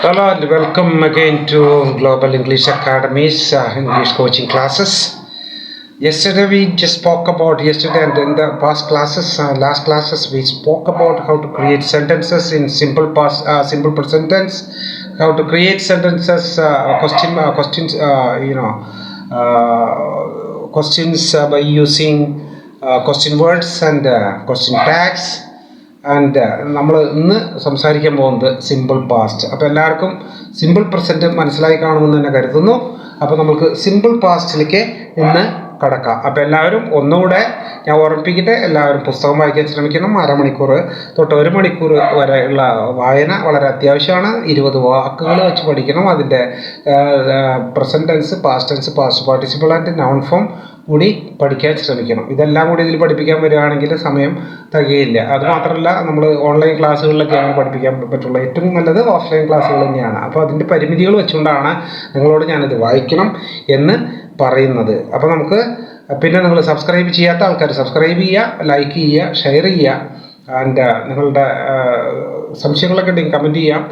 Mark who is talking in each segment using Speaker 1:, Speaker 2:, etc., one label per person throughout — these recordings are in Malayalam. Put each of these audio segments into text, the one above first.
Speaker 1: Hello and welcome again to Global English Academy's English coaching classes. Yesterday we just spoke about and in the past classes, last classes we spoke about how to create sentences in simple present tense, how to create sentences, questions by using question words and question tags. And നമ്മൾ ഇന്ന് സംസാരിക്കാൻ പോകുന്നത് സിമ്പിൾ പാസ്റ്റ്. അപ്പോൾ എല്ലാവർക്കും സിമ്പിൾ പ്രസൻറ്റ് മനസ്സിലായി കാണുമെന്ന് തന്നെ കരുതുന്നു. അപ്പോൾ നമുക്ക് സിമ്പിൾ പാസ്റ്റിലേക്ക് ഇന്ന് കടക്കാം. അപ്പോൾ എല്ലാവരും ഒന്നുകൂടെ ഞാൻ ഓർമ്മിപ്പിക്കട്ടെ, എല്ലാവരും പുസ്തകം വായിക്കാൻ ശ്രമിക്കണം. അരമണിക്കൂർ തൊട്ട് 1 മണിക്കൂർ വരെയുള്ള വായന വളരെ അത്യാവശ്യമാണ്. 20 വാക്കുകൾ വെച്ച് പഠിക്കണം. അതിൻ്റെ present tense, past tense, past participle and noun form കൂടി പഠിക്കാൻ ശ്രമിക്കണം. ഇതെല്ലാം കൂടി ഇതിൽ പഠിപ്പിക്കാൻ വരികയാണെങ്കിൽ സമയം തികയില്ല. അതുമാത്രമല്ല, നമ്മൾ ഓൺലൈൻ ക്ലാസ്സുകളിലൊക്കെയാണ് പഠിപ്പിക്കാൻ പറ്റുള്ളൂ. ഏറ്റവും നല്ലത് ഓഫ്ലൈൻ ക്ലാസ്സുകൾ തന്നെയാണ്. അപ്പോൾ അതിൻ്റെ പരിമിതികൾ വെച്ചുകൊണ്ടാണ് നിങ്ങളോട് ഞാനിത് വായിക്കണം എന്ന് പറയുന്നത്. അപ്പോൾ നമുക്ക് പിന്നെ നിങ്ങൾ സബ്സ്ക്രൈബ് ചെയ്യാത്ത ആൾക്കാർ സബ്സ്ക്രൈബ് ചെയ്യുക, ലൈക്ക് ചെയ്യുക, ഷെയർ ചെയ്യുക. ആൻഡ് നിങ്ങളുടെ സംശയങ്ങളൊക്കെ ഉണ്ടെങ്കിൽ കമൻറ്റ് ചെയ്യാം.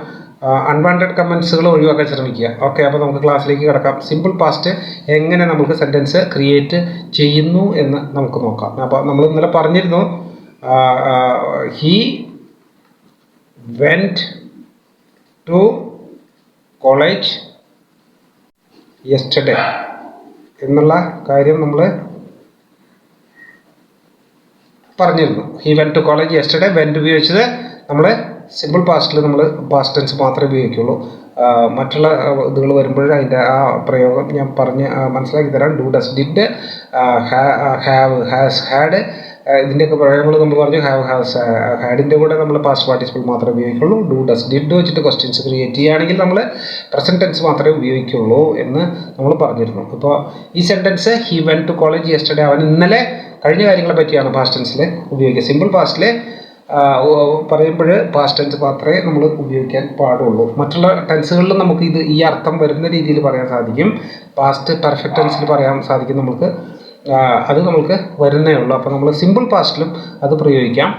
Speaker 1: അൺവാണ്ടഡ് കമൻസുകൾ ഒഴിവാക്കാൻ ശ്രമിക്കുക. ഓക്കെ, അപ്പോൾ നമുക്ക് ക്ലാസ്സിലേക്ക് കിടക്കാം. സിമ്പിൾ പാസ്റ്റ് എങ്ങനെ നമുക്ക് സെൻറ്റൻസ് ക്രിയേറ്റ് ചെയ്യുന്നു എന്ന് നമുക്ക് നോക്കാം. അപ്പോൾ നമ്മൾ ഇന്നലെ പറഞ്ഞിരുന്നു, he went to college yesterday എന്നുള്ള കാര്യം നമ്മൾ പറഞ്ഞിരുന്നു. He went to college yesterday. Went ഉപയോഗിച്ചത് നമ്മൾ സിമ്പിൾ പാസ്റ്റിൽ നമ്മൾ പാസ്റ്റ് ടെൻസ് മാത്രമേ ഉപയോഗിക്കുള്ളൂ. മറ്റുള്ള ഇതുകൾ വരുമ്പോൾ അതിൻ്റെ ആ പ്രയോഗം ഞാൻ പറഞ്ഞ് മനസ്സിലാക്കി തരാം. Do, does, did, have, has, had, ഇതിൻ്റെയൊക്കെ പ്രയോഗങ്ങൾ നമ്മൾ പറഞ്ഞു. ഹാവ്, ഹാസ്, ഹാഡിൻ്റെ കൂടെ നമ്മൾ പാസ്റ്റ് പാർട്ടിസിപ്പിൾ മാത്രമേ ഉപയോഗിക്കുള്ളൂ. ഡു, ഡസ്, ഡിഡ് വെച്ചിട്ട് ക്വസ്റ്റ്യൻസ് ക്രിയേറ്റ് ചെയ്യുകയാണെങ്കിൽ നമ്മൾ പ്രസൻറ്റ് ടെൻസ് മാത്രമേ ഉപയോഗിക്കുള്ളൂ എന്ന് നമ്മൾ പറഞ്ഞിരുന്നു. ഇപ്പോൾ ഈ sentence he went to college yesterday, അവൻ ഇന്നലെ കഴിഞ്ഞ കാര്യങ്ങളെ പറ്റിയാണ് പാസ്റ്റ് ടെൻസിൽ ഉപയോഗിക്കുക. സിമ്പിൾ പാസ്റ്റിൽ പറയുമ്പോൾ പാസ്റ്റ് ടെൻസ് മാത്രമേ നമ്മൾ ഉപയോഗിക്കാൻ പാടുള്ളൂ. മറ്റുള്ള ടെൻസുകളിലും നമുക്ക് ഈ അർത്ഥം വരുന്ന രീതിയിൽ പറയാൻ സാധിക്കും. പാസ്റ്റ് പെർഫെക്റ്റ് ടെൻസിൽ പറയാൻ സാധിക്കും നമുക്ക്. അത് നമുക്ക് വരുന്നേ ഉള്ളൂ. അപ്പോൾ നമ്മൾ സിമ്പിൾ പാസ്റ്റിലും അത് പ്രയോഗിക്കാം.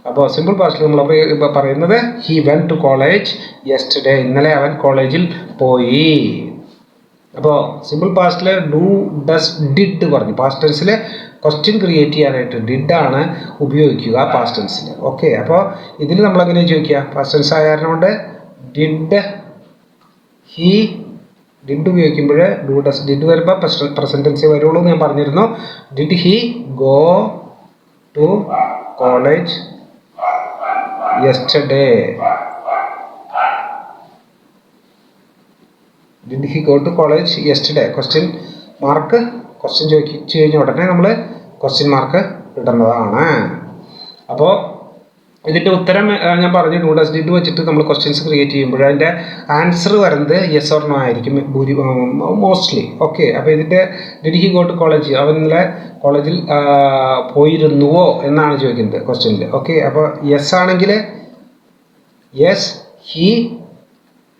Speaker 1: അപ്പോൾ സിമ്പിൾ പാസ്റ്റിൽ നമ്മൾ പറയുന്നത് he went to college yesterday, ഇന്നലെ അവൻ കോളേജിൽ പോയി. അപ്പോൾ സിമ്പിൾ പാസ്റ്റിൽ ഡു, ഡസ്, ഡിഡ് പറഞ്ഞു. പാസ്റ്റ് ടെൻസിൽ ക്വസ്റ്റ്യൻ ക്രിയേറ്റ് ചെയ്യാനായിട്ട് ഡിഡാണ് ഉപയോഗിക്കുക പാസ്റ്റ് ടെൻസിൽ. ഓക്കെ, അപ്പോൾ ഇതിൽ നമ്മളെങ്ങനെ ചോദിക്കുക? പാസ്റ്റ് ടെൻസ് ആയ കാരണം കൊണ്ട് ഡിഡ് ഹി, ഡിഡ് ഉപയോഗിക്കുമ്പോൾ ഡു, ഡസ്, ഡിഡ് വരുമ്പോൾ പ്രസൻറ്റ് ടെൻസ് വരുള്ളൂ എന്ന് ഞാൻ പറഞ്ഞിരുന്നു. Did he go to college yesterday? Did he go to college yesterday? Question mark, question ചോദിച്ചു കഴിഞ്ഞാൽ ഉടനെ നമ്മൾ ക്വസ്റ്റ്യൻ മാർക്ക് ഇടേണ്ടതാണ്. അപ്പോൾ ഇതിൻ്റെ ഉത്തരം ഞാൻ പറഞ്ഞു, ഡു, ഡസ്, ഡിഡ് വെച്ചിട്ട് നമ്മൾ ക്വസ്റ്റ്യൻസ് ക്രിയേറ്റ് ചെയ്യുമ്പോൾ അതിൻ്റെ ആൻസർ വരുന്നത് യെസ് ഓർ നോ ആയിരിക്കും മോസ്റ്റ്ലി. ഓക്കെ, അപ്പോൾ ഇതിൻ്റെ did he go to college, അവൻ ഇന്നലെ കോളേജിൽ പോയിരുന്നുവോ എന്നാണ് ചോദിക്കുന്നത് ക്വസ്റ്റ്യനിൽ. ഓക്കെ, അപ്പോൾ യെസ് ആണെങ്കിൽ യെസ്, ഹി,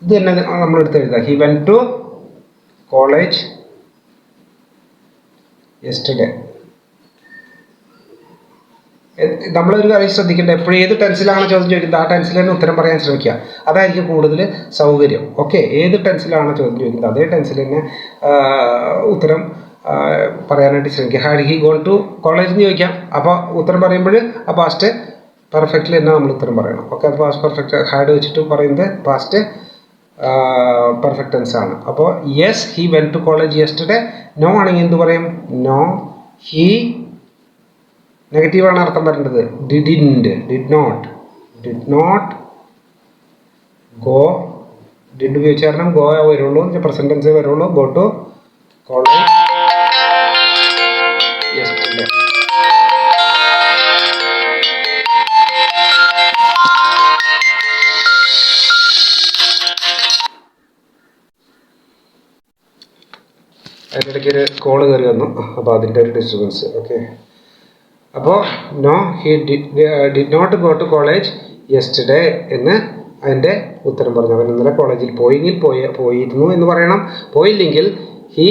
Speaker 1: ഇത് തന്നെ നമ്മൾ എടുത്ത് എഴുതുക. He went to college yesterday. നമ്മളൊരു കാര്യം ശ്രദ്ധിക്കേണ്ടത്, എപ്പോഴും ഏത് ടെൻസിലാണ് ചോദ്യം ചോദിക്കുന്നത് ആ ടെൻസിൽ തന്നെ ഉത്തരം പറയാൻ ശ്രമിക്കുക. അതായിരിക്കും കൂടുതൽ സൗകര്യം. ഓക്കെ, ഏത് ടെൻസിലാണ് ചോദ്യം ചോദിക്കുന്നത് അതേ ടെൻസിൽ തന്നെ ഉത്തരം പറയാനായിട്ട് ശ്രമിക്കുക. Had he gone to college എന്ന് ചോദിക്കാം. അപ്പോൾ ഉത്തരം പറയുമ്പോൾ ആ പാസ്റ്റ് പെർഫെക്റ്റിൽ തന്നെ നമ്മൾ ഉത്തരം പറയണം. ഓക്കെ, അത് പാസ്റ്റ് പെർഫെക്റ്റ്. ഹാഡ് വെച്ചിട്ട് പറയുന്നത് പാസ്റ്റ് പെർഫെക്റ്റ് ടെൻസ് ആണ്. അപ്പോൾ yes he went to college yesterday. No ആണെങ്കിൽ എന്ത് പറയും? നോ ഹി, നെഗറ്റീവാണ് അർത്ഥം വരേണ്ടത്. Didn't, did not go. Did ഉപയോഗിച്ച കാരണം ഗോ വരുള്ളൂ, പ്രസൻറ്റ് ടെൻസേ വരുള്ളൂ. Go to college yesterday. അതിനിടയ്ക്ക് ഒരു കോള് കയറി വന്നു, അപ്പോൾ അതിൻ്റെ ഒരു ഡിസ്റ്റർബൻസ്. ഓക്കെ, അപ്പോൾ no he did not go to college yesterday എന്ന് അതിൻ്റെ ഉത്തരം പറഞ്ഞു. അവൻ ഇന്നലെ കോളേജിൽ പോയെങ്കിൽ പോയിരുന്നു എന്ന് പറയണം. പോയില്ലെങ്കിൽ he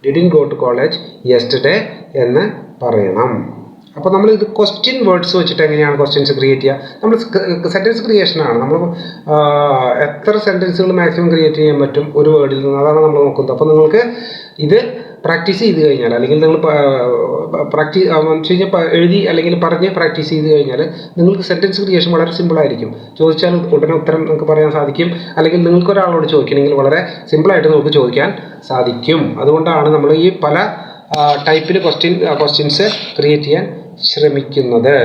Speaker 1: didn't go to college yesterday എന്ന് പറയണം. അപ്പോൾ നമ്മൾ ഇത് ക്വസ്റ്റ്യൻ വേർഡ്സ് വെച്ചിട്ട് എങ്ങനെയാണ് ക്വസ്റ്റ്യൻസ് ക്രിയേറ്റ് ചെയ്യുക? നമ്മൾ സെൻറ്റൻസ് ക്രിയേഷനാണ്. നമ്മൾ എത്ര സെൻറ്റൻസുകൾ മാക്സിമം ക്രിയേറ്റ് ചെയ്യാൻ പറ്റും ഒരു വേർഡിൽ നിന്ന്, അതാണ് നമ്മൾ നോക്കുന്നത്. അപ്പോൾ നിങ്ങൾക്ക് ഇത് പ്രാക്ടീസ് ചെയ്ത് കഴിഞ്ഞാൽ, അല്ലെങ്കിൽ നിങ്ങൾ എഴുതി അല്ലെങ്കിൽ പറഞ്ഞ് പ്രാക്ടീസ് ചെയ്ത് കഴിഞ്ഞാൽ നിങ്ങൾക്ക് സെൻറ്റൻസ് ക്രിയേഷൻ വളരെ സിമ്പിളായിരിക്കും. ചോദിച്ചാൽ ഉടനെ ഉത്തരം നിങ്ങൾക്ക് പറയാൻ സാധിക്കും. അല്ലെങ്കിൽ നിങ്ങൾക്ക് ഒരാളോട് ചോദിക്കണമെങ്കിൽ വളരെ സിമ്പിളായിട്ട് നമുക്ക് ചോദിക്കാൻ സാധിക്കും. അതുകൊണ്ടാണ് നമ്മൾ ഈ പല ടൈപ്പിൽ ക്വസ്റ്റ്യൻസ് ക്രിയേറ്റ് ചെയ്യാൻ ശ്രമിക്കുന്നത്.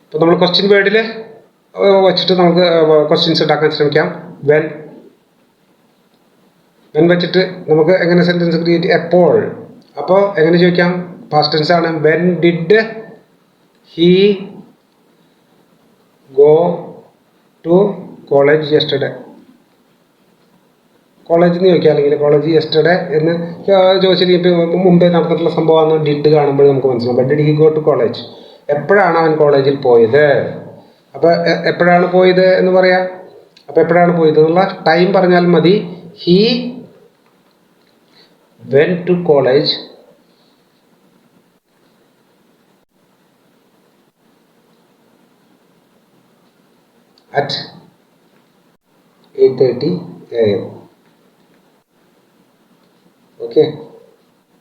Speaker 1: ഇപ്പോൾ നമ്മൾ ക്വസ്റ്റ്യൻ വേർഡിൽ വെച്ചിട്ട് നമുക്ക് ക്വസ്റ്റ്യൻസ് ഉണ്ടാക്കാൻ ശ്രമിക്കാം. വെൻ വെച്ചിട്ട് നമുക്ക് എങ്ങനെ സെൻറ്റൻസ് ക്രിയേറ്റ്, എപ്പോൾ. അപ്പോൾ എങ്ങനെ ചോദിക്കാം? പാസ്റ്റ് ടെൻസ് ആണ്. When did he go to college yesterday? കോളേജിൽ നിന്ന് ചോദിക്കുക, അല്ലെങ്കിൽ കോളേജ് യെസ്റ്റർഡേ എന്ന് ചോദിച്ചാൽ ഇപ്പോൾ മുമ്പേ നടന്നിട്ടുള്ള സംഭവമാണ്. ഡിഡ് കാണുമ്പോൾ നമുക്ക് മനസ്സിലാവും. When did he go to college? എപ്പോഴാണ് അവൻ കോളേജിൽ പോയത്? അപ്പോൾ എപ്പോഴാണ് പോയത് എന്ന് പറയാം. അപ്പോൾ എപ്പോഴാണ് പോയത് എന്നുള്ള ടൈം പറഞ്ഞാൽ മതി. He went to college at 8:30 AM. Okay,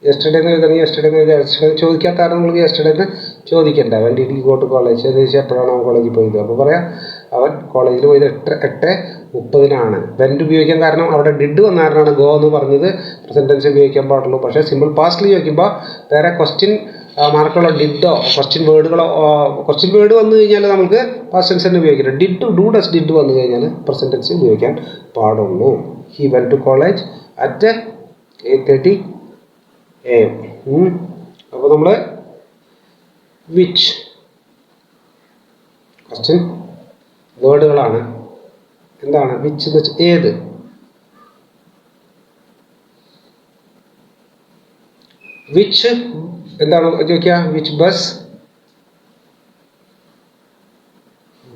Speaker 1: yesterday എന്ന് എഴുതണം. യെസ്റ്റർഡേ എന്ന് എഴുതാൻ ചോദിക്കാത്ത നിങ്ങൾക്ക് യെസ്റ്റർഡേ എന്ന് ചോദിക്കണ്ട. When did he go to college എന്ന് ചോദിച്ചാൽ എപ്പോഴാണ് അവൻ കോളേജിൽ പോയത്? അപ്പോൾ പറയാം അവൻ കോളേജിൽ പോയത് 8:30 വെൻ ഉപയോഗിക്കാൻ കാരണം അവിടെ ഡിഡ് വന്ന കാരണമാണ് ഗോ എന്ന് പറഞ്ഞത്. പ്രസന്റ് ടെൻസ് ഉപയോഗിക്കാൻ പാടുള്ളൂ. പക്ഷേ സിമ്പിൾ പാസ്റ്റിൽ ചോദിക്കുമ്പോൾ വേറെ ക്വസ്റ്റ്യൻ മാർക്കുള്ള ഡിഡോ ക്വസ്റ്റ്യൻ വേർഡ് വന്നു കഴിഞ്ഞാൽ നമുക്ക് പാസ്റ്റ് ടെൻസ് തന്നെ ഉപയോഗിക്കണം. ഡിഡ് വന്നു കഴിഞ്ഞാൽ പ്രസന്റ് ടെൻസ് ഉപയോഗിക്കാൻ പാടുള്ളൂ. He went to college at 8:30 AM. അപ്പോൾ നമ്മൾ വിച്ച് ക്വസ്റ്റ്യൻ വേർഡുകളാണ്. എന്താണ് വിച്ച് എന്ന് വെച്ചാൽ ഏത്? വിച്ച് എന്താണ് ചോദിക്കുക? Which bus.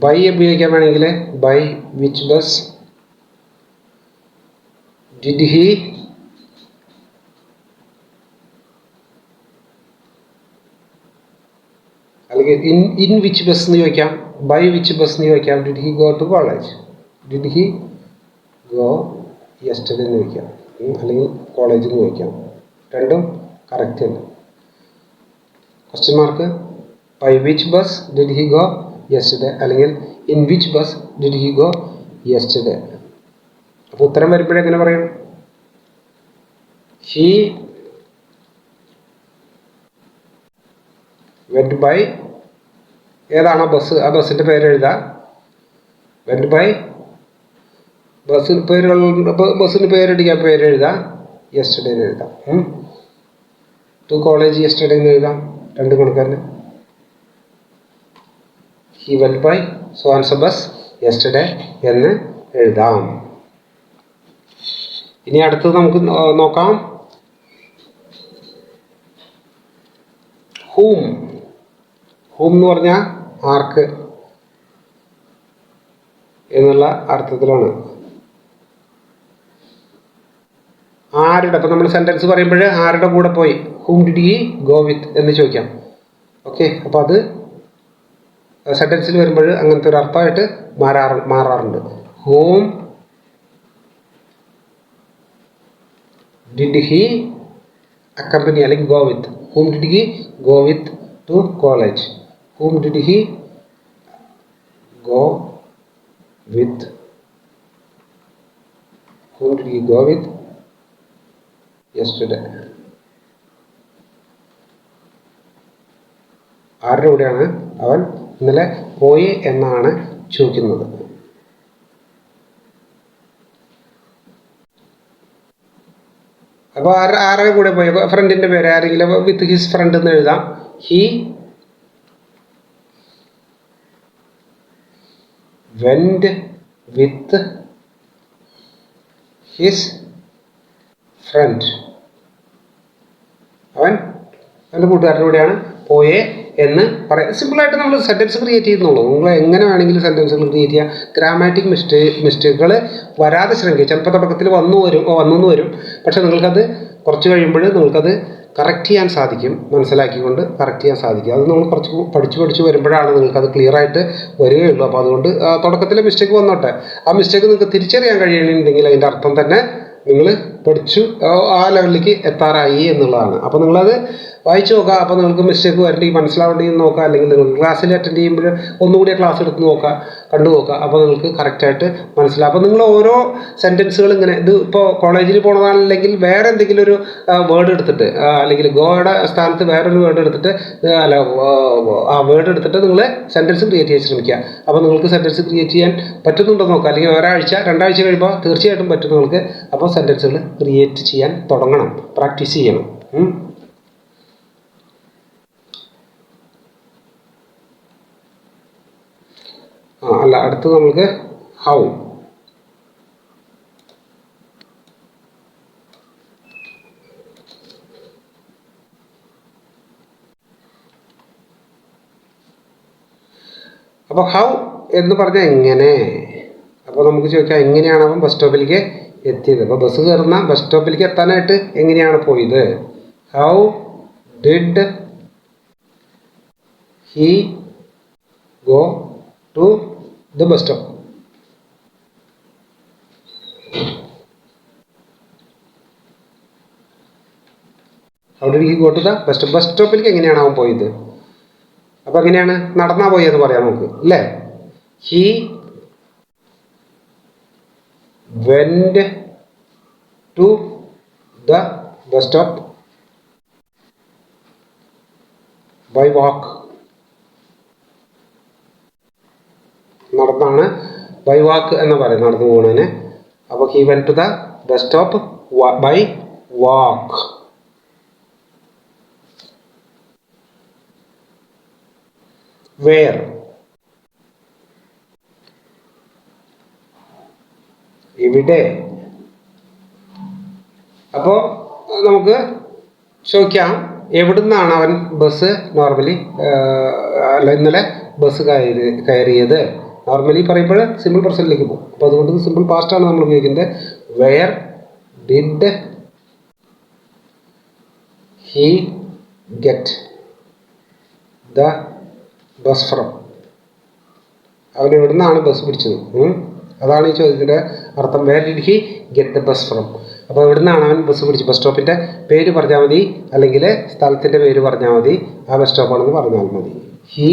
Speaker 1: ബൈ ഉപയോഗിക്കാൻ വേണമെങ്കിൽ by which bus did he അല്ലെങ്കിൽ ഇൻ വിച്ച് ബസ് എന്ന് ചോദിക്കാം. ബൈ വിച്ച് ബസ് എന്ന് ചോദിക്കാം. Did he go to college? Did he go yesterday എന്ന് ചോദിക്കാം. അല്ലെങ്കിൽ കോളേജിൽ നിന്ന് ചോദിക്കാം. രണ്ടും കറക്റ്റ് അല്ല. Question mark by which bus did he go yesterday, അല്ലെങ്കിൽ in which bus did he go yesterday. അപ്പോൾ ഉത്തരം വരുമ്പോഴെങ്ങനെ പറയും? ഹി വെന്റ് ബൈ ഏതാണോ ബസ്, ആ ബസ്സിൻ്റെ പേര് എഴുതാം. വെന്റ് ബൈ ബസ്സിന് പേരടിക്കാൻ പേര് എഴുതാം. യെസ്റ്റർഡേ എന്ന് എഴുതാം. ടു കോളേജ് യെസ്റ്റർഡേ എന്ന് എഴുതാം. രണ്ട് കണക്കാരന്. He went by so and bus yesterday എന്ന് എഴുതാം. ഇനി അടുത്തത് നമുക്ക് നോക്കാം. ഹൂം എന്ന് പറഞ്ഞാൽ ആർക്ക് എന്നുള്ള അർത്ഥത്തിലാണ്. ആരുടെ. അപ്പം നമ്മൾ സെൻറ്റൻസ് പറയുമ്പോൾ ആരുടെ കൂടെ പോയി, ഹൂം ഡിഡ് ഹി ഗോ വിത്ത് എന്ന് ചോദിക്കാം. ഓക്കെ, അപ്പോൾ അത് സെൻറ്റൻസിൽ വരുമ്പോൾ അങ്ങനത്തെ ഒരു അർത്ഥമായിട്ട് മാറാറുണ്ട്. ഹൂം ഡിഡ് ഹി അക്കമ്പനി അല്ലെങ്കിൽ go with. Whom did he go with to college. Whom did he go with. Whom did he go with yesterday. ആരുടെ കൂടെയാണ് അവൻ ഇന്നലെ പോയി എന്നാണ് ചോദിക്കുന്നത്. അപ്പോൾ ആരുടെ കൂടെ പോയി? ഫ്രണ്ടിൻ്റെ പേര് ആരെങ്കിലും വിത്ത് ഹിസ് ഫ്രണ്ട് എന്ന് എഴുതാം. He went with his friend. അവൻ അവൻ്റെ കൂട്ടുകാരുടെ കൂടെയാണ് പോയേ എന്ന് പറയാം. സിമ്പിളായിട്ട് നമ്മൾ സെൻറ്റൻസ് ക്രിയേറ്റ് ചെയ്യുന്നുള്ളൂ. നിങ്ങൾ എങ്ങനെ വേണമെങ്കിലും സെൻറ്റൻസുകൾ ക്രിയേറ്റ് ചെയ്യുക. ഗ്രാമാറ്റിക് മിസ്റ്റേക്കുകൾ വരാതെ ശ്രമിക്കുക. ചിലപ്പോൾ തുടക്കത്തിൽ വന്നു എന്ന് വരും, പക്ഷേ നിങ്ങൾക്കത് കുറച്ച് കഴിയുമ്പോൾ നിങ്ങൾക്കത് കറക്റ്റ് ചെയ്യാൻ സാധിക്കും, മനസ്സിലാക്കിക്കൊണ്ട് കറക്റ്റ് ചെയ്യാൻ സാധിക്കും. അത് നമ്മൾ കുറച്ച് പഠിച്ച് വരുമ്പോഴാണ് നിങ്ങൾക്കത് ക്ലിയർ ആയിട്ട് വരികയുള്ളൂ. അപ്പോൾ അതുകൊണ്ട് തുടക്കത്തിലെ മിസ്റ്റേക്ക് വന്നോട്ടെ, ആ മിസ്റ്റേക്ക് നിങ്ങൾക്ക് തിരിച്ചറിയാൻ കഴിയണമെന്നുണ്ടെങ്കിൽ അതിൻ്റെ അർത്ഥം തന്നെ നിങ്ങൾ പഠിച്ചു ആ ലെവലിലേക്ക് എത്താറായി എന്നുള്ളതാണ്. അപ്പോൾ നിങ്ങളത് വായിച്ചു നോക്കുക. അപ്പോൾ നിങ്ങൾക്ക് മിസ്റ്റേക്ക് വരണ്ടെങ്കിൽ മനസ്സിലാവേണ്ടെങ്കിൽ നോക്കുക, അല്ലെങ്കിൽ നിങ്ങൾ ക്ലാസ്സിൽ അറ്റൻഡ് ചെയ്യുമ്പോൾ ഒന്നുകൂടി ക്ലാസ് എടുത്ത് നോക്കുക, കണ്ടു നോക്കുക. അപ്പോൾ നിങ്ങൾക്ക് കറക്റ്റായിട്ട് മനസ്സിലാവും. അപ്പോൾ നിങ്ങൾ ഓരോ സെൻറ്റൻസുകൾ ഇങ്ങനെ, ഇത് ഇപ്പോൾ കോളേജിൽ പോകണതാണെങ്കിൽ വേറെ എന്തെങ്കിലും ഒരു വേർഡ് എടുത്തിട്ട്, അല്ലെങ്കിൽ ഗോയുടെ സ്ഥാനത്ത് വേറൊരു വേർഡ് എടുത്തിട്ട്, അല്ല ആ വേർഡ് എടുത്തിട്ട് നിങ്ങൾ സെൻറ്റൻസ് ക്രിയേറ്റ് ചെയ്യാൻ ശ്രമിക്കുക. അപ്പോൾ നിങ്ങൾക്ക് സെൻറ്റൻസ് ക്രിയേറ്റ് ചെയ്യാൻ പറ്റുന്നുണ്ടോ നോക്കുക. അല്ലെങ്കിൽ ഒരാഴ്ച 2 ആഴ്ച കഴിയുമ്പോൾ തീർച്ചയായിട്ടും പറ്റും നിങ്ങൾക്ക്. അപ്പോൾ സെൻറ്റൻസുകൾ ക്രിയേറ്റ് ചെയ്യാൻ തുടങ്ങണം, പ്രാക്ടീസ് ചെയ്യണം. അല്ല, അടുത്തത് നമുക്ക് ഹൗ. അപ്പോൾ ഹൗ എന്ന് പറഞ്ഞാൽ എങ്ങനെ. അപ്പോൾ നമുക്ക് ചോദിക്കാം, എങ്ങനെയാണ് അവൻ ബസ് സ്റ്റോപ്പിലേക്ക് എത്തിയത്. അപ്പോൾ ബസ് കയറുന്ന ബസ് സ്റ്റോപ്പിലേക്ക് എത്താനായിട്ട് എങ്ങനെയാണ് പോയത്. How did he go to the bus stop. How did he go to the bus stop. Bus സ്റ്റോപ്പിലേക്ക് എങ്ങനെയാണ് അവൻ പോയത്. അപ്പോൾ എങ്ങനെയാണ്, നടന്നാ പോയെന്ന് പറയാം നമുക്ക്, അല്ലേ. He went to the bus stop by walk. നടന്നാണ് ബൈ വാക്ക് എന്ന് പറയും, നടന്നു പോകുന്നതിന്. അപ്പോൾ he went to the bus stop by walk. Where. ഇവിടെ. അപ്പോൾ നമുക്ക് ചോദിക്കാം, എവിടുന്നാണ് അവൻ ബസ് നോർമലി, അല്ല ഇന്നലെ ബസ് കയറിയത്. നോർമലി പറയുമ്പോൾ സിമ്പിൾ പ്രസൻറ്റിലേക്ക് പോകും. അപ്പോൾ അതുകൊണ്ട് സിമ്പിൾ പാസ്റ്റാണ് നമ്മൾ ഉപയോഗിക്കുന്നത്. Where did he get the bus from. അവൻ എവിടുന്നാണ് ബസ് പിടിച്ചത്. അതാണ് ഈ ചോദ്യത്തിൻ്റെ അർത്ഥം. Where did he get the bus from. അപ്പോൾ എവിടുന്നാണ് അവൻ ബസ് പിടിച്ചത്. ബസ് സ്റ്റോപ്പിൻ്റെ പേര് പറഞ്ഞാൽ മതി, അല്ലെങ്കിൽ സ്ഥലത്തിൻ്റെ പേര് പറഞ്ഞാൽ മതി. ആ ബസ് സ്റ്റോപ്പാണെന്ന് പറഞ്ഞാൽ മതി. ഹി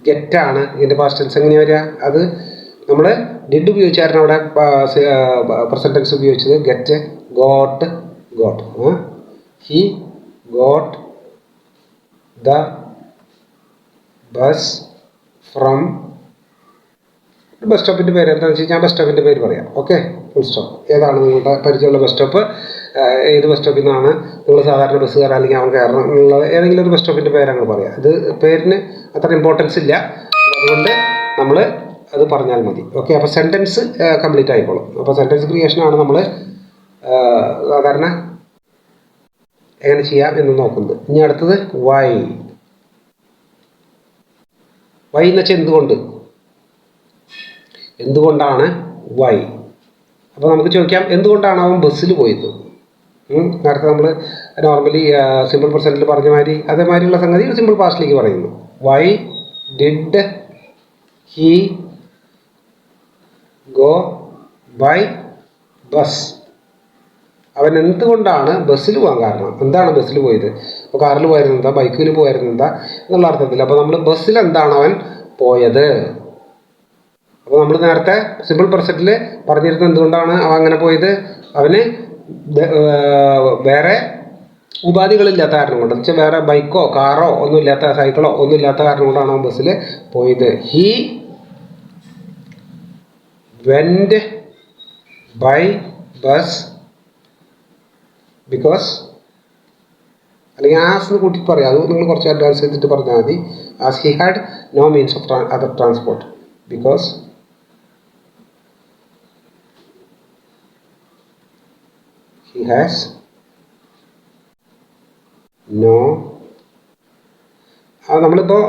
Speaker 1: ഗെറ്റാണ് ഇതിൻ്റെ പാസ്റ്റ് ടെൻസ്. എങ്ങനെയാണ് വരിക. അത് നമ്മൾ ഡിഡ് ഉപയോഗിച്ചായിരുന്നു അവിടെ പ്രസന്റ് ടെൻസ് ഉപയോഗിച്ചത്. Get, got, got. He got the bus from. Bus സ്റ്റോപ്പിൻ്റെ പേര് എന്താണെന്ന് വെച്ച് കഴിഞ്ഞാൽ ബസ് സ്റ്റോപ്പിൻ്റെ പേര് പറയാം. Okay, full stop. ഏതാണ് നിങ്ങളുടെ പരിചയമുള്ള ബസ് സ്റ്റോപ്പ്, ഏത് ബസ് സ്റ്റോപ്പിൽ നിന്നാണ് നിങ്ങൾ സാധാരണ ബസ് കയറാൻ അല്ലെങ്കിൽ അവൻ കയറണം എന്നുള്ളത് ഏതെങ്കിലും ഒരു ബസ് സ്റ്റോപ്പിൻ്റെ പേരങ്ങൾ പറയാം. ഇത് പേരിന് അത്ര ഇമ്പോർട്ടൻസ് ഇല്ല, അതുകൊണ്ട് നമ്മൾ അത് പറഞ്ഞാൽ മതി. ഓക്കെ, അപ്പോൾ സെൻറ്റൻസ് കംപ്ലീറ്റ് ആയിക്കോളും. അപ്പോൾ സെൻറ്റൻസ് ക്രിയേഷനാണ് നമ്മൾ സാധാരണ എങ്ങനെ ചെയ്യാം എന്ന് നോക്കുന്നത്. ഇനി അടുത്തത് വൈ. വൈ എന്ന് വെച്ചാൽ എന്തുകൊണ്ട്, എന്തുകൊണ്ടാണ് വൈ. അപ്പോൾ നമുക്ക് ചോദിക്കാം, എന്തുകൊണ്ടാണ് അവൻ ബസ്സിൽ പോയത്. നേരത്തെ നമ്മൾ നോർമലി സിമ്പിൾ പ്രസൻറ്റിൽ പറഞ്ഞ മാതിരി അതേമാതിരിയുള്ള സംഗതി സിമ്പിൾ പാസ്റ്റിലേക്ക് പറയുന്നു. Why did he go by bus. അവൻ എന്തുകൊണ്ടാണ് ബസ്സിൽ പോകാൻ കാരണം, എന്താണ് ബസ്സിൽ പോയത്. അപ്പോൾ കാറിൽ പോയിരുന്നെന്താ, ബൈക്കിൽ പോയിരുന്നെന്താ എന്നുള്ള അർത്ഥത്തിൽ. അപ്പോൾ നമ്മൾ ബസ്സിൽ എന്താണ് അവൻ പോയത്. അപ്പോൾ നമ്മൾ നേരത്തെ സിമ്പിൾ പ്രസൻറ്റിൽ പറഞ്ഞിരുന്നത് എന്തുകൊണ്ടാണ് അവൻ അങ്ങനെ പോയത്. അവന് വേറെ ഉപാധികളില്ലാത്ത കാരണം കൊണ്ട്, എന്ന് വെച്ചാൽ വേറെ ബൈക്കോ കാറോ ഒന്നുമില്ലാത്ത, സൈക്കിളോ ഒന്നും ഇല്ലാത്ത കാരണം കൊണ്ടാണ് അവൻ ബസ്സിൽ പോയത്. He went by bus because, അല്ലെങ്കിൽ ആസ് എന്ന് കൂട്ടി പറയാം, അത് നിങ്ങൾ കുറച്ച് അഡ്വാൻസ് ചെയ്തിട്ട് പറഞ്ഞാൽ മതി. As he had no means of other transport. Because he has no. നമ്മളിപ്പോൾ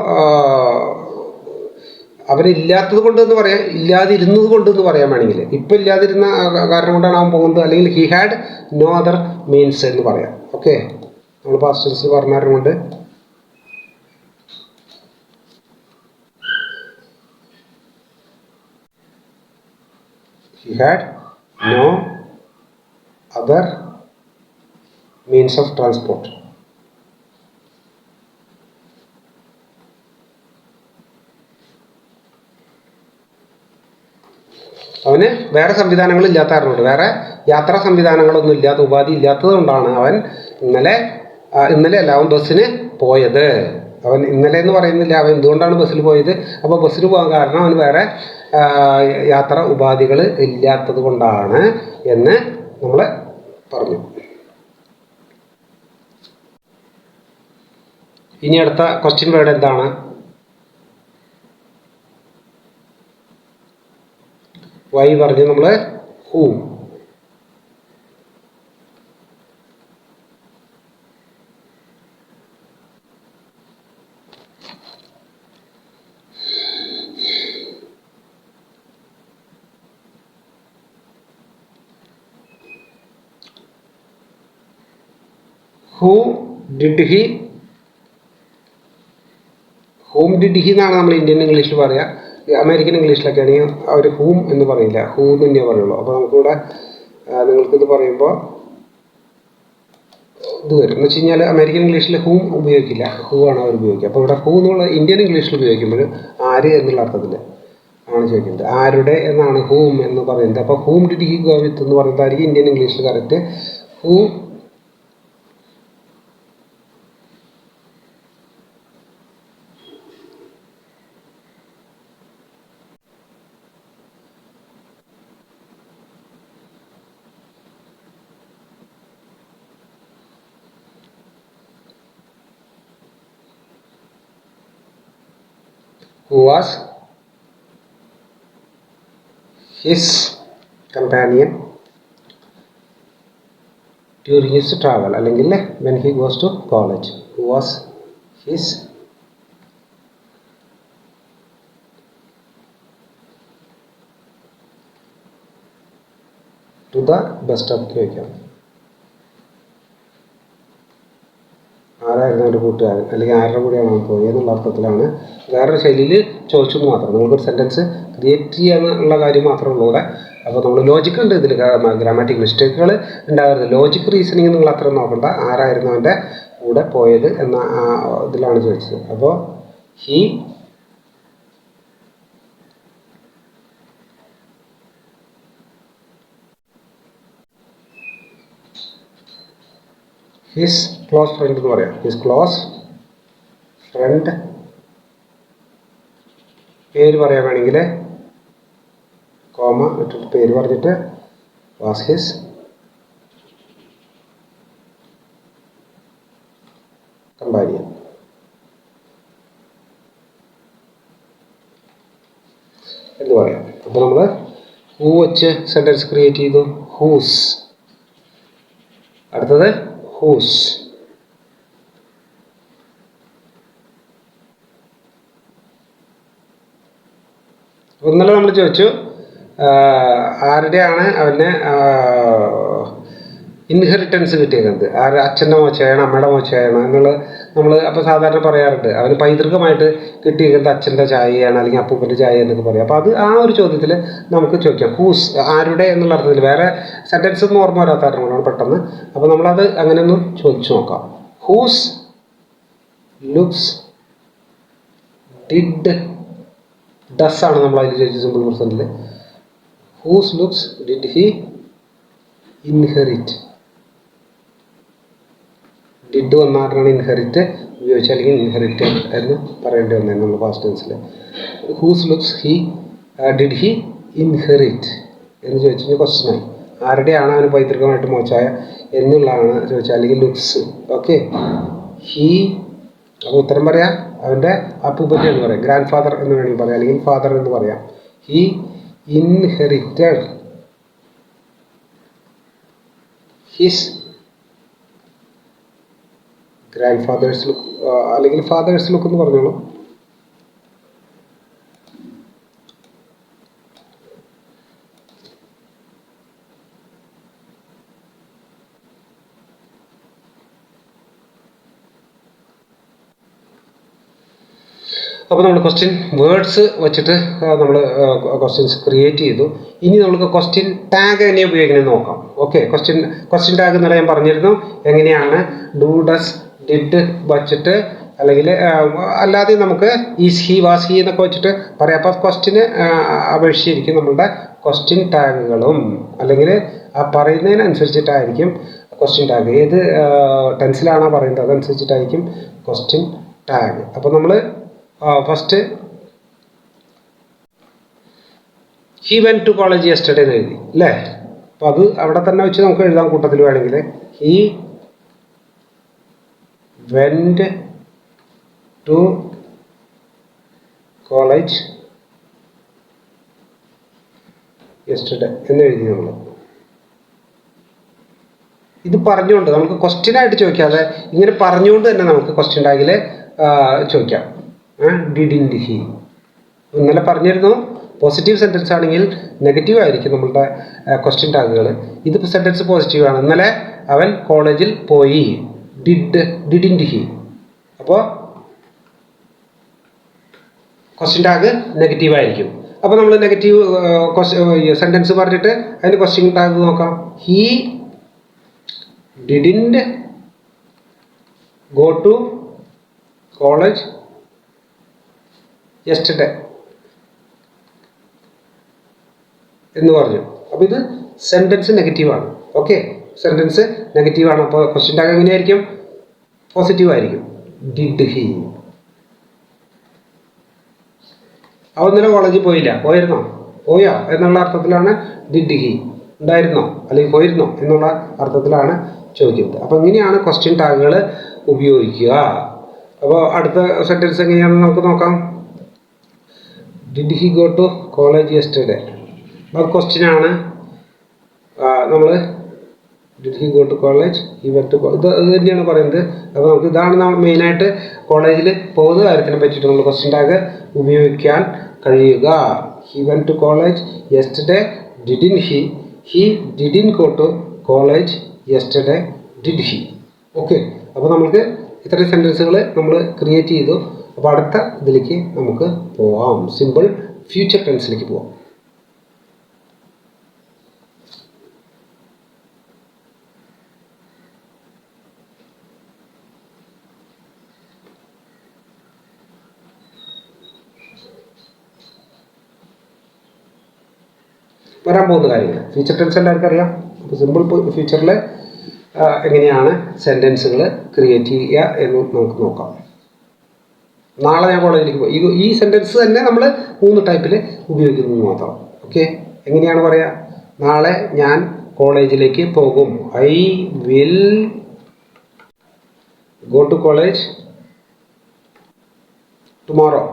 Speaker 1: അവനില്ലാത്തത് കൊണ്ട് എന്ന് പറയാം, ഇല്ലാതിരുന്നത് കൊണ്ട് എന്ന് പറയാൻ വേണമെങ്കിൽ. ഇപ്പം ഇല്ലാതിരുന്ന കാരണം കൊണ്ടാണ് അവൻ പോകുന്നത്, അല്ലെങ്കിൽ he had no other means എന്ന് പറയാം. ഓക്കെ, നമ്മൾ പാസ്റ്റ് ടെൻസിൽ പറഞ്ഞാറുണ്ട്. He had no other means of transport. അവന് വേറെ സംവിധാനങ്ങൾ ഇല്ലാത്ത കാരണമുണ്ട്, വേറെ യാത്രാ സംവിധാനങ്ങളൊന്നും ഇല്ലാത്ത, ഉപാധി ഇല്ലാത്തത് കൊണ്ടാണ് അവൻ ഇന്നലെ അല്ല അവൻ ബസ്സിന് പോയത്. അവൻ ഇന്നലെ എന്ന് പറയുന്നില്ല, അവൻ എന്തുകൊണ്ടാണ് ബസ്സിൽ പോയത്. അപ്പോൾ ബസ്സിന് പോകാൻ കാരണം അവന് വേറെ യാത്രാ ഉപാധികൾ ഇല്ലാത്തത് കൊണ്ടാണ് എന്ന് നമ്മൾ പറഞ്ഞു. ഇനി അടുത്ത ക്വസ്റ്റ്യൻ വേർഡ് എന്താണ്? വൈ പറഞ്ഞു നമ്മൾ who. Who did he, whom did he എന്നാണ് നമ്മൾ ഇന്ത്യൻ ഇംഗ്ലീഷിൽ പറയുക. അമേരിക്കൻ ഇംഗ്ലീഷിലൊക്കെ ആണെങ്കിൽ അവർ ഹൂം എന്ന് പറയില്ല, ഹൂ എന്ന് തന്നെയേ പറയുള്ളൂ. അപ്പോൾ നമുക്കിവിടെ നിങ്ങൾക്കിത് പറയുമ്പോൾ ഇത് വരും എന്ന് വെച്ച് കഴിഞ്ഞാൽ അമേരിക്കൻ ഇംഗ്ലീഷിൽ ഹൂം ഉപയോഗിക്കില്ല, ഹൂ ആണ് അവർ ഉപയോഗിക്കുക. അപ്പോൾ ഇവിടെ ഹൂ എന്നുള്ള ഇന്ത്യൻ ഇംഗ്ലീഷിൽ ഉപയോഗിക്കുമ്പോൾ ആര് എന്നുള്ള അർത്ഥത്തിൽ ആണ് ചോദിക്കുന്നത്. ആരുടെ എന്നാണ് ഹൂം എന്ന് പറയുന്നത്. അപ്പോൾ ഹൂം ഡിഡ് ഹി ഗോ വിത്ത് എന്ന് പറയുന്നതായിരിക്കും ഇന്ത്യൻ ഇംഗ്ലീഷിൽ correct. Who was his companion during his travel, അല്ലെങ്കിൽ when he goes to college. Who was his to the bus stop ചോദിക്കാം. ആരായിരുന്നു എൻ്റെ കൂട്ടുകാരൻ, അല്ലെങ്കിൽ ആരുടെ കൂടെയാണ് അവൻ പോയത് എന്നുള്ള അർത്ഥത്തിലാണ്, വേറൊരു ശൈലിയിൽ ചോദിച്ചെന്ന് മാത്രം. നിങ്ങൾക്കൊരു സെൻറ്റൻസ് ക്രിയേറ്റ് ചെയ്യാന്നുള്ള കാര്യം മാത്രമേ ഉള്ളൂ ഇവിടെ. അപ്പോൾ നമ്മൾ ലോജിക്ക് ഉണ്ട് ഇതിൽ, ഗ്രാമാറ്റിക് മിസ്റ്റേക്കുകൾ ഉണ്ടാകരുത്. ലോജിക് റീസണിങ് നിങ്ങൾ അത്ര നോക്കണ്ട, ആരായിരുന്നു അവൻ്റെ കൂടെ പോയത് എന്ന ഇതിലാണ് ചോദിച്ചത്. അപ്പോൾ ഹിസ് ക്ലോസ് ഫ്രണ്ട് എന്ന് പറയാം. ഹിസ് ക്ലോസ് ഫ്രണ്ട്, പേര് പറയാൻ വേണമെങ്കിൽ കോമ ഇട്ടിട്ട് പേര് പറഞ്ഞിട്ട് വാസ് ഹിസ് കമ്പാനിയൻ എന്ന് പറയാം. അപ്പോൾ നമ്മൾ ഹൂ വെച്ച് സെൻറ്റൻസ് ക്രിയേറ്റ് ചെയ്തു. ഹൂസ്. അടുത്തത് ഹൂസ്. ഇന്നലെ നമ്മൾ ചോദിച്ചു ആരുടെയാണ് അവന് ഇൻഹെറിറ്റൻസ് കിട്ടിയത്, ആര് അച്ഛൻ്റെ മോശമായാണ് അമ്മയുടെ മോശമായാണ് എന്നുള്ളത് നമ്മൾ അപ്പോൾ സാധാരണ പറയാറുണ്ട്. അവന് പൈതൃകമായിട്ട് കിട്ടിയത് അച്ഛൻ്റെ ചായയാണ് അല്ലെങ്കിൽ അപ്പൂപ്പൻ്റെ ചായ എന്നൊക്കെ പറയും. അപ്പോൾ അത് ആ ഒരു ചോദ്യത്തിൽ നമുക്ക് ചോദിക്കാം ഹൂസ്, ആരുടെ എന്നുള്ള അർത്ഥത്തിൽ. വേറെ സെൻറ്റൻസ് ഒന്നും ഓർമ്മ വരാത്ത കാരണമാണ് പെട്ടെന്ന്. അപ്പോൾ നമ്മളത് അങ്ങനെ ഒന്ന് ചോദിച്ചു നോക്കാം. ഹൂസ് ലുക്സ് ഡിഡ്, ഡസ് ആണ് നമ്മൾ അതിൽ ചോദിച്ചത് സിമ്പിൾ പ്രസൻറ്റിൽ. Whose looks did he inherit. Did വന്നാലാണ് ഇൻഹെറിറ്റ് ഉപയോഗിച്ചാൽ, അല്ലെങ്കിൽ ഇൻഹെറിറ്റ് എന്ന് പറയേണ്ടി വന്നേ നമ്മൾ പാസ്റ്റ് ടെൻസിൽ. Whose looks did he inherit എന്ന് ചോദിച്ചു കഴിഞ്ഞാൽ ക്വസ്റ്റ്യനായി. ആരുടെയാണ് അവന് പൈതൃകമായിട്ട് മോശമായ എന്നുള്ളതാണ് ചോദിച്ചാൽ, അല്ലെങ്കിൽ ലുക്സ്. Okay, he. അപ്പോൾ ഉത്തരം പറയാം അവൻ്റെ അപ്പൂപ്പൻ്റെ എന്ന് പറയാം, ഗ്രാൻഡ് ഫാദർ എന്ന് വേണമെങ്കിൽ പറയാം, അല്ലെങ്കിൽ ഫാദർ എന്ന് പറയാം. He inherited his grandfather's look, അല്ലെങ്കിൽ ഫാദേഴ്സ് ലുക്ക് എന്ന് പറഞ്ഞോളൂ. അപ്പോൾ നമ്മൾ ക്വസ്റ്റ്യൻ വേർഡ്സ് വെച്ചിട്ട് നമ്മൾ ക്വസ്റ്റ്യൻസ് ക്രിയേറ്റ് ചെയ്തു. ഇനി നമുക്ക് ക്വസ്റ്റ്യൻ ടാഗ് എങ്ങനെ ഉപയോഗിക്കണമെന്ന് നോക്കാം. ഓക്കെ, ക്വസ്റ്റ്യൻ ടാഗ് എന്നുള്ള ഞാൻ പറഞ്ഞിരുന്നു. എങ്ങനെയാണ് ഡു ഡസ് ഡിഡ് വച്ചിട്ട് അല്ലെങ്കിൽ അല്ലാതെ നമുക്ക് ഈസ് ഹി വാസ് ഹി എന്നൊക്കെ വെച്ചിട്ട് പറയാം. അപ്പോൾ ക്വസ്റ്റ്യന് അപേക്ഷിച്ചിരിക്കും നമ്മളുടെ ക്വസ്റ്റ്യൻ ടാഗുകളും, അല്ലെങ്കിൽ ആ പറയുന്നതിനനുസരിച്ചിട്ടായിരിക്കും ക്വസ്റ്റ്യൻ ടാഗ്. ഏത് ടെൻസിലാണോ പറയുന്നത് അതനുസരിച്ചിട്ടായിരിക്കും ക്വസ്റ്റ്യൻ ടാഗ്. അപ്പോൾ നമ്മൾ first he went to college yesterday എന്ന് എഴുതി അല്ലേ. അപ്പോൾ അത് അവിടെ തന്നെ വെച്ച് നമുക്ക് എഴുതാൻ കൂട്ടത്തിൽ വേണമെങ്കിൽ he went to college yesterday എന്ന് എഴുതി. നമ്മൾ ഇത് പറഞ്ഞുകൊണ്ട് നമുക്ക് ക്വസ്റ്റ്യനായിട്ട് ചോദിക്കാതെ ഇങ്ങനെ പറഞ്ഞുകൊണ്ട് തന്നെ നമുക്ക് ക്വസ്റ്റ്യൻ ടാഗിൽ ചോദിക്കാം. ഡിഡിൻറ്റ് ഹി ഇന്നലെ പറഞ്ഞിരുന്നു. പോസിറ്റീവ് സെൻറ്റൻസ് ആണെങ്കിൽ നെഗറ്റീവ് ആയിരിക്കും നമ്മളുടെ ക്വസ്റ്റ്യൻ ടാഗുകൾ. ഇതിപ്പോൾ സെൻറ്റൻസ് പോസിറ്റീവ് ആണ്. ഇന്നലെ അവൻ കോളേജിൽ പോയി. Didn't he. അപ്പോൾ ക്വസ്റ്റ്യൻ ടാഗ് നെഗറ്റീവ് ആയിരിക്കും. അപ്പോൾ നമ്മൾ നെഗറ്റീവ് സെൻറ്റൻസ് പറഞ്ഞിട്ട് അതിന് ക്വസ്റ്റ്യൻ ടാഗ് നോക്കാം. He didn't go to college yesterday എന്ന് പറഞ്ഞു. അപ്പോൾ ഇത് സെൻറ്റൻസ് നെഗറ്റീവാണ്. ഓക്കെ, സെൻറ്റൻസ് നെഗറ്റീവാണ്. അപ്പോൾ ക്വസ്റ്റ്യൻ ടാഗ് എങ്ങനെയായിരിക്കും? പോസിറ്റീവ് ആയിരിക്കും. Did he. അവൻ ഇന്നലെ കോളേജിൽ പോയില്ല. പോയിരുന്നോ? പോയോ എന്നുള്ള അർത്ഥത്തിലാണ് ഡിഡ് ഹി. ഉണ്ടായിരുന്നോ അല്ലെങ്കിൽ പോയിരുന്നോ എന്നുള്ള അർത്ഥത്തിലാണ് ചോദിക്കുന്നത്. അപ്പോൾ ഇങ്ങനെയാണ് ക്വസ്റ്റ്യൻ ടാഗുകൾ ഉപയോഗിക്കുക. അപ്പോൾ അടുത്ത സെൻറ്റൻസ് എങ്ങനെയാണെന്ന് നമുക്ക് നോക്കാം. Did he go to college yesterday. അത് ക്വസ്റ്റ്യൻ ആണ്. നമ്മൾ did he go to college, he went to ഇത് തന്നെയാണ് പറയുന്നത്. അപ്പോൾ നമുക്ക് ഇതാണ് നമ്മൾ മെയിനായിട്ട് കോളേജിൽ പോകുന്ന കാര്യത്തിനെ പറ്റിയിട്ട് നമ്മൾ ക്വസ്റ്റ്യൻ ടാഗ് ഉപയോഗിക്കാൻ കഴിയുക. He went to college yesterday. Didn't he didn't go to college yesterday. Did he. Okay, അപ്പോൾ നമുക്ക് ഇത്രയും സെൻറ്റൻസുകൾ നമ്മൾ ക്രിയേറ്റ് ചെയ്തു. അപ്പോൾ അടുത്ത ഇതിലേക്ക് നമുക്ക് പോവാം. സിമ്പിൾ ഫ്യൂച്ചർ ടെൻസിലേക്ക് പോവാം. വരാൻ പോകുന്ന കാര്യങ്ങൾ ഫ്യൂച്ചർ ടെൻസ് എല്ലാവർക്കും അറിയാം. അപ്പോൾ സിമ്പിൾ ഫ്യൂച്ചറിൽ എങ്ങനെയാണ് സെൻറ്റൻസുകൾ ക്രിയേറ്റ് ചെയ്യുക എന്ന് നമുക്ക് നോക്കാം. നാളെ ഞാൻ കോളേജിലേക്ക് പോയി. ഈ സെൻറ്റൻസ് തന്നെ നമ്മൾ 3 ടൈപ്പിൽ ഉപയോഗിക്കുന്നത് മാത്രം. ഓക്കെ, എങ്ങനെയാണ് പറയുക? നാളെ ഞാൻ കോളേജിലേക്ക് പോകും. I will go to college tomorrow.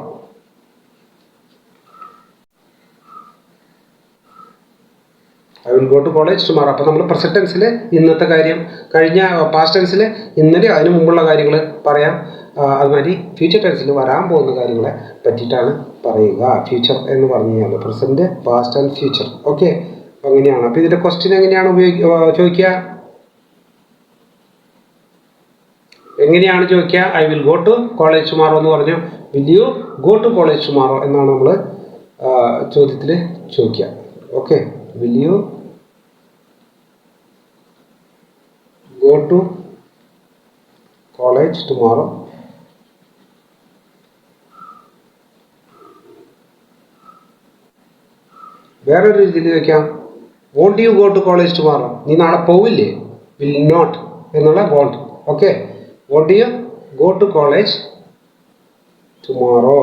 Speaker 1: I will go to college tomorrow. അപ്പോൾ നമ്മൾ പ്രസന്റ് ടെൻസിൽ ഇന്നത്തെ കാര്യം, കഴിഞ്ഞ പാസ്റ്റ് ടെൻസിൽ ഇന്നലെ അതിന് മുമ്പുള്ള കാര്യങ്ങൾ പറയാം. അതുമാതിരി ഫ്യൂച്ചർ ടെൻസിൽ വരാൻ പോകുന്ന കാര്യങ്ങളെ പറ്റിയിട്ടാണ് പറയുക. ഫ്യൂച്ചർ എന്ന് പറഞ്ഞു കഴിഞ്ഞാൽ present, past and future. Okay, അപ്പോൾ അങ്ങനെയാണ്. അപ്പോൾ ഇതിൻ്റെ ക്വസ്റ്റ്യൻ എങ്ങനെയാണ് ചോദിക്കുക? എങ്ങനെയാണ് ചോദിക്കുക? I will go to college tomorrow എന്ന് പറഞ്ഞു. Will you go to college tomorrow എന്നാണ് നമ്മൾ ചോദ്യത്തിൽ ചോദിക്കുക. Okay, will you go to college tomorrow. വേറൊരു രീതിയിൽ ചോദിക്കാം. Won't you go to college tomorrow. നീ നാളെ പോവില്ലേ? വിൽ നോട്ട് എന്നുള്ള won't. Okay, won't you go to college tomorrow.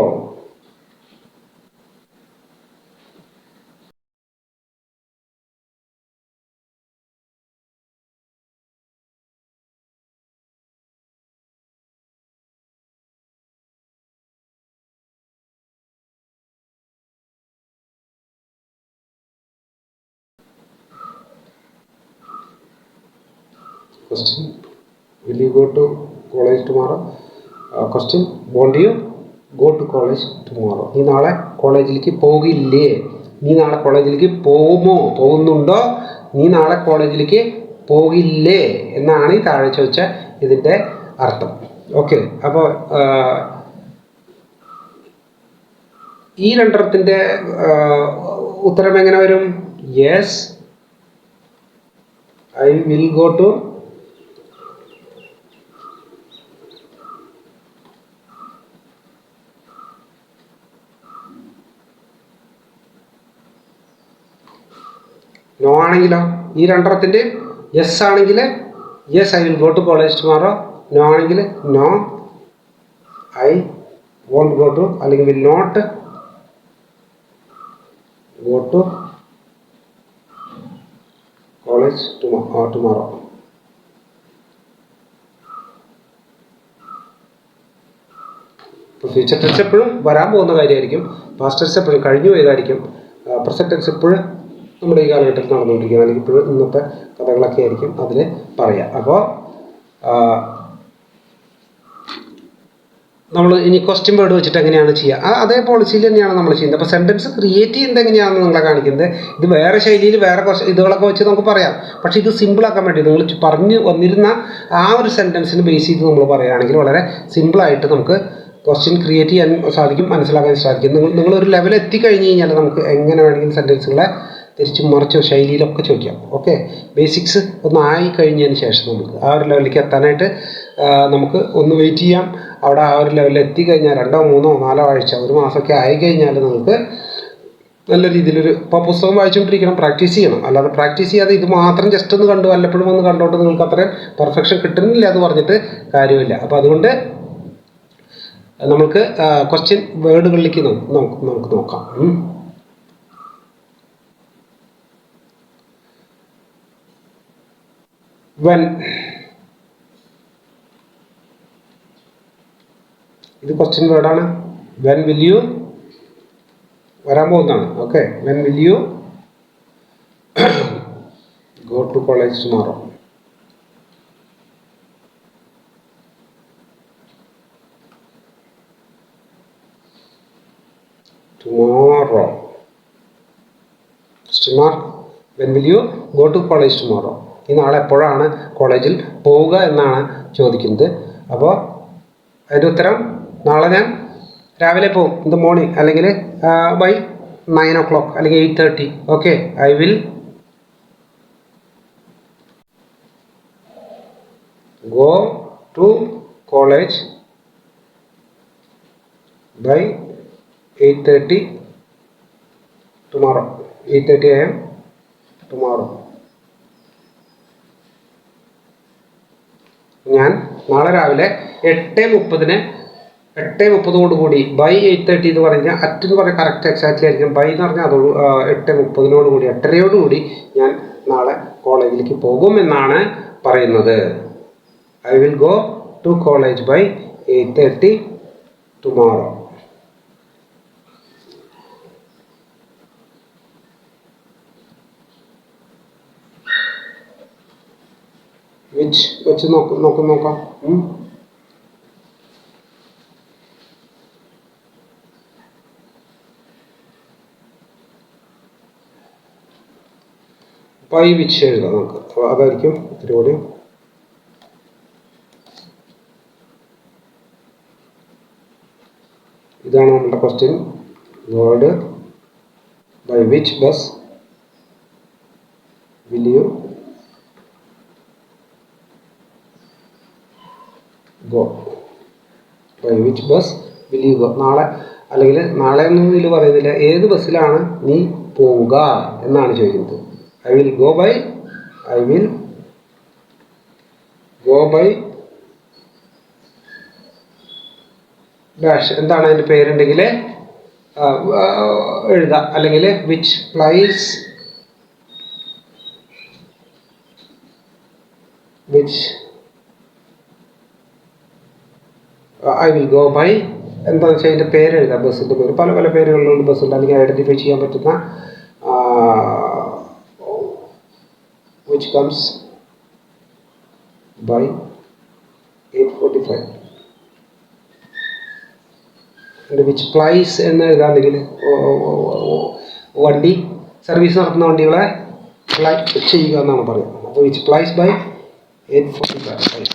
Speaker 1: Question, will you go to college tomorrow? Question, won't you go to college tomorrow? നീ നാളെ കോളേജിലേക്ക് പോകില്ലേ? നീ നാളെ കോളേജിലേക്ക് പോകുന്നുണ്ടോ? നീ നാളെ കോളേജിലേക്ക് പോകില്ലേ എന്നാണ് ഈ താഴെ ചോദിച്ച ഇതിൻ്റെ അർത്ഥം. ഓക്കെ, അപ്പോൾ ഈ രണ്ടെണ്ണത്തിൻ്റെ ഉത്തരം എങ്ങനെ വരും? Yes I will go to no ആണെങ്കിലോ? ഈ രണ്ടെണ്ണത്തിൻ്റെ യെസ് ആണെങ്കിൽ yes I will go to college tomorrow, no ആണെങ്കിൽ no I won't go to, അല്ലെങ്കിൽ will not go to college tomorrow. ഇപ്പോൾ ഫ്യൂച്ചർ ടെൻസ് എപ്പോഴും വരാൻ പോകുന്ന കാര്യമായിരിക്കും, പാസ്റ്റ് ടെൻസ് എപ്പോഴും കഴിഞ്ഞു പോയതായിരിക്കും, പ്രസന്റ് ടെൻസ് എപ്പോഴും നമ്മുടെ ഈ കാലഘട്ടത്തിൽ നടന്നുകൊണ്ടിരിക്കുന്നത്, അല്ലെങ്കിൽ ഇപ്പോഴും ഇന്നത്തെ കഥകളൊക്കെ ആയിരിക്കും അതിൽ പറയാം. അപ്പോൾ നമ്മൾ ഇനി ക്വസ്റ്റ്യൻ വേർഡ് വെച്ചിട്ട് എങ്ങനെയാണ് ചെയ്യുക, അതേ പോളിസിയിൽ തന്നെയാണ് നമ്മൾ ചെയ്യുന്നത്. അപ്പോൾ സെൻറ്റൻസ് ക്രിയേറ്റ് ചെയ്യുന്നത് എങ്ങനെയാണെന്ന് നിങ്ങളെ കാണിക്കുന്നത്. ഇത് വേറെ ശൈലിയിൽ വേറെ കുറച്ച് ഇതുകളൊക്കെ വെച്ച് നമുക്ക് പറയാം, പക്ഷേ ഇത് സിമ്പിളാക്കാൻ വേണ്ടി നിങ്ങൾ പറഞ്ഞു വന്നിരുന്ന ആ ഒരു സെൻറ്റൻസിന് ബേസ് ചെയ്ത് നമ്മൾ പറയുകയാണെങ്കിൽ വളരെ സിമ്പിളായിട്ട് നമുക്ക് ക്വസ്റ്റ്യൻ ക്രിയേറ്റ് ചെയ്യാൻ സാധിക്കും, മനസ്സിലാക്കാൻ സാധിക്കും. നിങ്ങളൊരു ലെവൽ എത്തിക്കഴിഞ്ഞ് കഴിഞ്ഞാൽ നമുക്ക് എങ്ങനെ വേണമെങ്കിലും സെൻറ്റൻസുകളെ തിരിച്ചും മറിച്ചോ ശൈലിയിലൊക്കെ ചോദിക്കാം. ഓക്കെ, ബേസിക്സ് ഒന്ന് ആയി കഴിഞ്ഞതിന് ശേഷം നമുക്ക് ആ ഒരു ലെവലിലേക്ക് എത്താനായിട്ട് നമുക്ക് ഒന്ന് വെയിറ്റ് ചെയ്യാം. അവിടെ ആ ഒരു ലെവലിൽ എത്തിക്കഴിഞ്ഞാൽ 2 3 4 ആഴ്ച 1 മാസമൊക്കെ ആയിക്കഴിഞ്ഞാൽ നിങ്ങൾക്ക് നല്ല രീതിയിലൊരു ഇപ്പോൾ പുസ്തകം വായിച്ചുകൊണ്ടിരിക്കണം, പ്രാക്ടീസ് ചെയ്യണം. അല്ലാതെ പ്രാക്ടീസ് ചെയ്യാതെ ഇത് മാത്രം ജസ്റ്റ് ഒന്ന് കണ്ടു വല്ലപ്പോഴും ഒന്ന് കണ്ടോട്ട് നിങ്ങൾക്ക് അത്രയും പെർഫെക്ഷൻ കിട്ടുന്നില്ല എന്ന് പറഞ്ഞിട്ട് കാര്യമില്ല. അപ്പോൾ അതുകൊണ്ട് നമുക്ക് ക്വസ്റ്റ്യൻ വേർഡുകളിലേക്ക് നമുക്ക് നോക്കാം. വെൻ, ഇത് ക്വസ്റ്റ്യൻ വേർഡാണ്. വെൻ വിൽ യു വരാൻ പോകുന്നതാണ്. Okay, when will you go to college tomorrow. Tomorrow question mark. When will you go to college tomorrow. ഈ നാളെ എപ്പോഴാണ് കോളേജിൽ പോവുക എന്നാണ് ചോദിക്കുന്നത്. അപ്പോൾ അതിൻ്റെ ഉത്തരം നാളെ ഞാൻ രാവിലെ പോകും, ഇൻ ദ മോർണിംഗ്, അല്ലെങ്കിൽ ബൈ 9 o'clock അല്ലെങ്കിൽ 8:30. Okay, I will go to college by 8:30 tomorrow. 8:30 AM tomorrow. ഞാൻ നാളെ രാവിലെ 8:30 കൂടി ബൈ 8:30 എന്ന് പറഞ്ഞാൽ അറ്റ് എന്ന് പറഞ്ഞാൽ കറക്റ്റ് എക്സാക്റ്റ്ലി ആയിരിക്കും. ബൈ എന്ന് പറഞ്ഞാൽ അതോട് 8:30 കൂടി 8:30 ഞാൻ നാളെ കോളേജിലേക്ക് പോകുമെന്നാണ് പറയുന്നത്. I will go to college by 8:30 tomorrow. Which വെച്ച് നോക്കാം. ബൈ വിച്ച് എഴുതാം നമുക്ക്, അതായിരിക്കും ഇത്തിരി കൂടി. ഇതാണ് നമ്മുടെ question word. By which bus will you go. By which bus will you go. നാളെ, അല്ലെങ്കിൽ നാളെ ഒന്നും ഇതിൽ പറയുന്നില്ല, ഏത് ബസ്സിലാണ് നീ പോവുക എന്നാണ് ചോദിക്കുന്നത്. I will go by dash, എന്താണ് അതിൻ്റെ പേരുണ്ടെങ്കിൽ എഴുതാം, അല്ലെങ്കിൽ which place, which I will go by, എന്താണെന്ന് വെച്ചാൽ അതിൻ്റെ പേര് എഴുതാം, ബസ്സിൻ്റെ പേര്. പല പല പേരുകളിലുള്ള ബസ്സുണ്ട്, അല്ലെങ്കിൽ ഐഡൻറ്റിഫൈ ചെയ്യാൻ പറ്റുന്ന which comes by 8:45. and which place എന്ന് എഴുതാണെങ്കിൽ വണ്ടി സർവീസ് നടത്തുന്ന വണ്ടികളെ ഫ്ലൈ ചെയ്യുക എന്നാണ് പറയുന്നത്. അപ്പോൾ which place by 8:45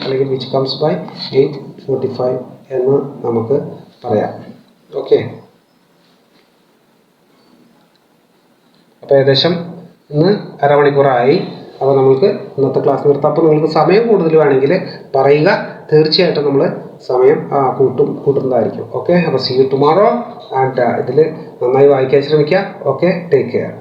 Speaker 1: അല്ലെങ്കിൽ which comes by 8:45 എന്ന് നമുക്ക് പറയാം. ഓക്കെ, അപ്പോൾ ഏകദേശം ഇന്ന് അരമണിക്കൂറായി. അപ്പോൾ നമുക്ക് ഇന്നത്തെ ക്ലാസ് നിർത്താം. അപ്പോൾ നിങ്ങൾക്ക് സമയം കൂടുതൽ വേണമെങ്കിൽ പറയുക, തീർച്ചയായിട്ടും നമ്മൾ സമയം കൂട്ടുന്നതായിരിക്കും. ഓക്കെ, അപ്പോൾ സീ യു ടുമാറോ. ആൻഡ് ഇതിൽ നന്നായി വായിക്കാൻ ശ്രമിക്കുക. Okay, take care.